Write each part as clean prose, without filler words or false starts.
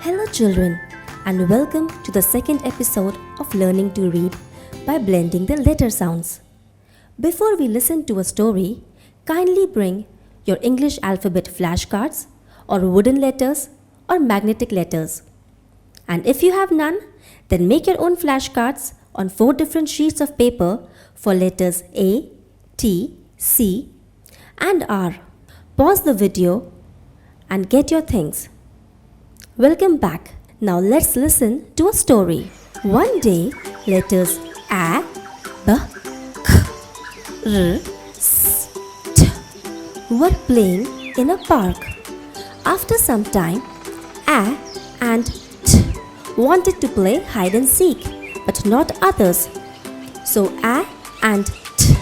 Hello children, and welcome to the second episode of Learning to Read by blending the letter sounds. Before we listen to a story, kindly bring your English alphabet flashcards or wooden letters or magnetic letters. And if you have none, then make your own flashcards on 4 different sheets of paper for letters A, T, C, and R. Pause the video and get your things. Welcome back. Now let's listen to a story. One day, letters A, B, K, R, S, T were playing in a park. After some time, A and T wanted to play hide and seek, but not others. So A and T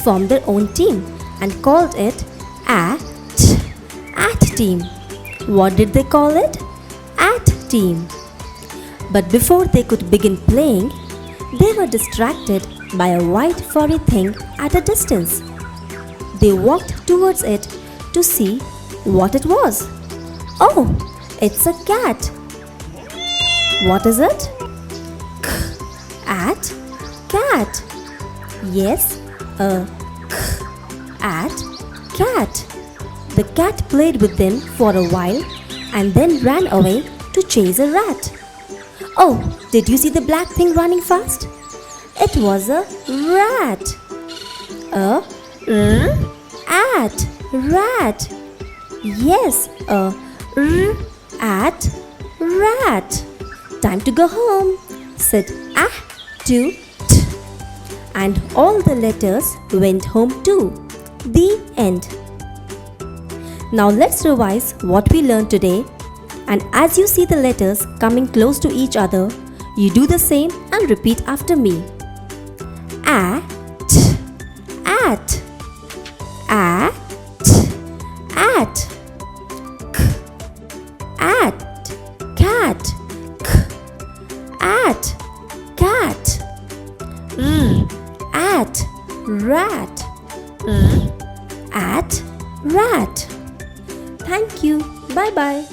formed their own team and called it A-T, AT team. What did they call it? AT team. But before they could begin playing, they were distracted by a white furry thing at a distance. They walked towards it to see what it was. Oh, it's a cat. What is it? At cat. Yes, a at cat. The cat played with them for a while and then ran away to chase a rat. Oh, did you see the black thing running fast? It was a rat. A at rat. Yes, a at rat. Time to go home, said A to T. And all the letters went home too. The end. Now let's revise what we learned today. And as you see the letters coming close to each other, you do the same and repeat after me. At, at, at, at, k, at, cat, k, at, cat, at, rat, at, rat. Thank you. Bye bye.